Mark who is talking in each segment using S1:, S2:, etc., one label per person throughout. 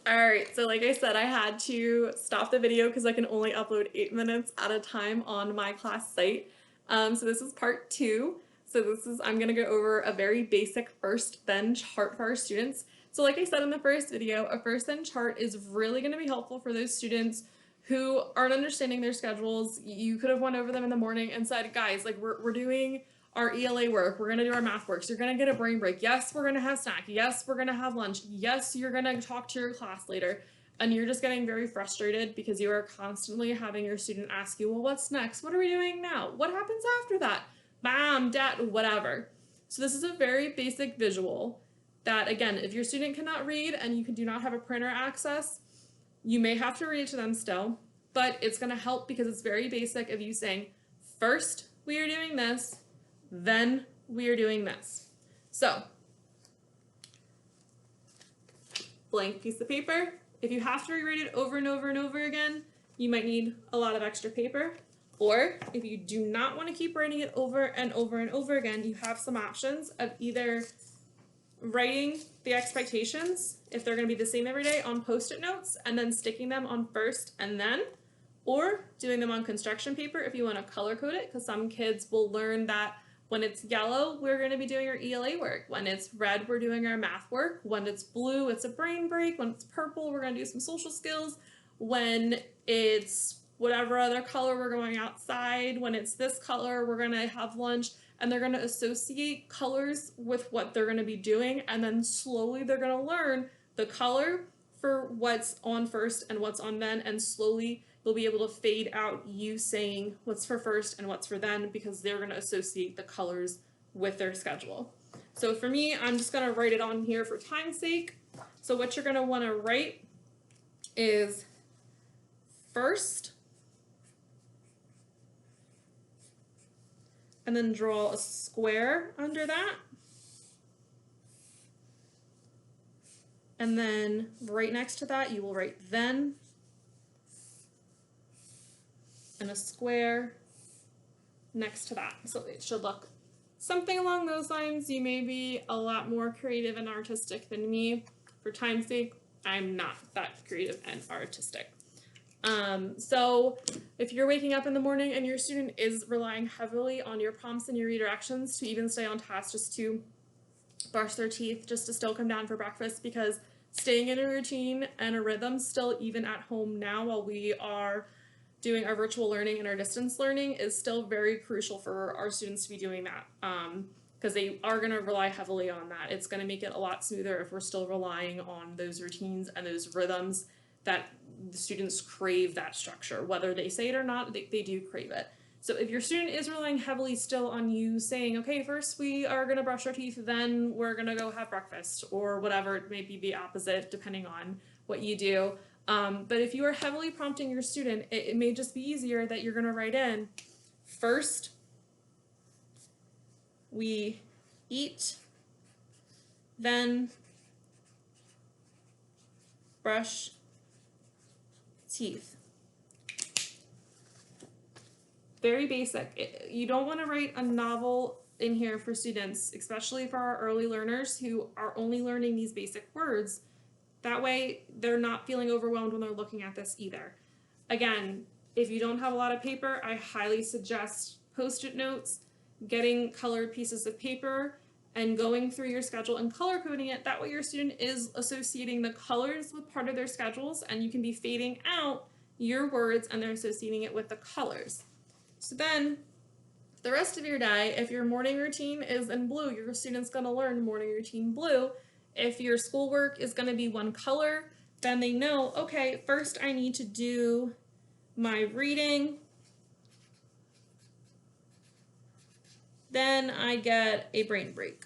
S1: All right, so like I said, I had to stop the video because I can only upload 8 minutes at a time on my class site. So this is part two. I'm gonna go over a very basic first then chart for our students. So like I said in the first video, a first then chart is really gonna be helpful for those students who aren't understanding their schedules. You could have went over them in the morning and said, guys, like we're doing our ELA work, we're gonna do our math works, you're gonna get a brain break, yes, we're gonna have snack, yes, we're gonna have lunch, yes, you're gonna talk to your class later, and you're just getting very frustrated because you are constantly having your student ask you, well, what's next? What are we doing now? What happens after that? Bam, dat, whatever. So this is a very basic visual that, again, if your student cannot read and you do not have a printer access, you may have to read it to them still, but it's gonna help because it's very basic of you saying, first, we are doing this, then we are doing this. So, blank piece of paper. If you have to rewrite it over and over and over again, you might need a lot of extra paper. Or if you do not want to keep writing it over and over and over again, you have some options of either writing the expectations, if they're going to be the same every day, on Post-it notes and then sticking them on first and then, or doing them on construction paper if you want to color code it, because some kids will learn that when it's yellow, we're going to be doing our ELA work. When it's red, we're doing our math work. When it's blue, it's a brain break. When it's purple, we're going to do some social skills. When it's whatever other color, we're going outside. When it's this color, we're going to have lunch. And they're going to associate colors with what they're going to be doing. And then slowly they're going to learn the color for what's on first and what's on then. And slowly they'll be able to fade out you saying what's for first and what's for then, because they're going to associate the colors with their schedule. So for me, I'm just going to write it on here for time's sake. So what you're going to want to write is first, and then draw a square under that. And then right next to that, you will write then, and a square next to that. So it should look something along those lines. You may be a lot more creative and artistic than me. For time's sake, I'm not that creative and artistic. So if you're waking up in the morning and your student is relying heavily on your prompts and your redirections to even stay on task, just to brush their teeth, just to still come down for breakfast, because staying in a routine and a rhythm still, even at home now while we are doing our virtual learning and our distance learning, is still very crucial for our students to be doing that, because they are going to rely heavily on that. It's going to make it a lot smoother if we're still relying on those routines and those rhythms that the students crave that structure. Whether they say it or not, they do crave it. So if your student is relying heavily still on you saying, okay, first we are going to brush our teeth, then we're going to go have breakfast, or whatever, it may be the opposite depending on what you do. But if you are heavily prompting your student, it may just be easier that you're going to write in, first we eat, then brush teeth. Very basic. You don't want to write a novel in here for students, especially for our early learners who are only learning these basic words. That way, they're not feeling overwhelmed when they're looking at this either. Again, if you don't have a lot of paper, I highly suggest Post-it notes, getting colored pieces of paper, and going through your schedule and color coding it. That way your student is associating the colors with part of their schedules, and you can be fading out your words and they're associating it with the colors. So then, the rest of your day, if your morning routine is in blue, your student's going to learn morning routine blue. If your schoolwork is going to be one color, then they know, okay, first I need to do my reading, then I get a brain break.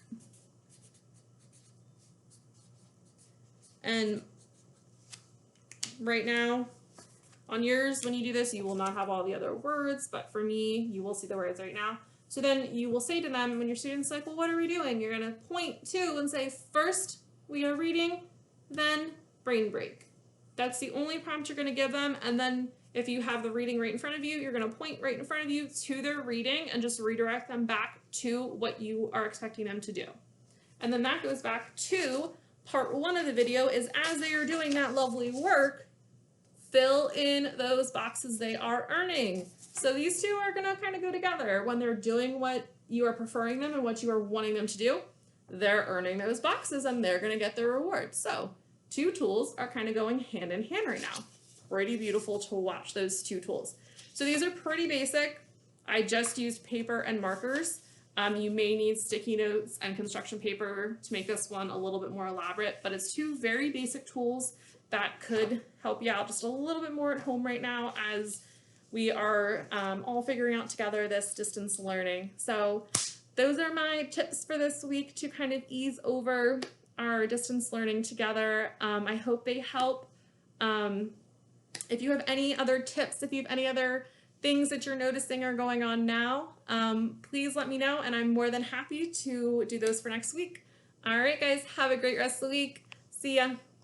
S1: And right now, on yours, when you do this, you will not have all the other words, but for me, you will see the words right now. So then you will say to them, when your student's like, well, what are we doing? You're going to point to and say, first we are reading, then brain break. That's the only prompt you're going to give them. And then if you have the reading right in front of you, you're going to point right in front of you to their reading and just redirect them back to what you are expecting them to do. And then that goes back to part 1 of the video is as they are doing that lovely work, fill in those boxes they are earning. So these two are gonna kind of go together. When they're doing what you are preferring them and what you are wanting them to do, they're earning those boxes and they're gonna get their rewards. So 2 tools are kind of going hand in hand right now. Pretty beautiful to watch those 2 tools. So these are pretty basic. I just used paper and markers. You may need sticky notes and construction paper to make this one a little bit more elaborate, but it's 2 very basic tools that could help you out just a little bit more at home right now as we are all figuring out together this distance learning. So those are my tips for this week to kind of ease over our distance learning together. I hope they help. If you have any other tips, if you have any other things that you're noticing are going on now, please let me know, and I'm more than happy to do those for next week. All right, guys, have a great rest of the week. See ya.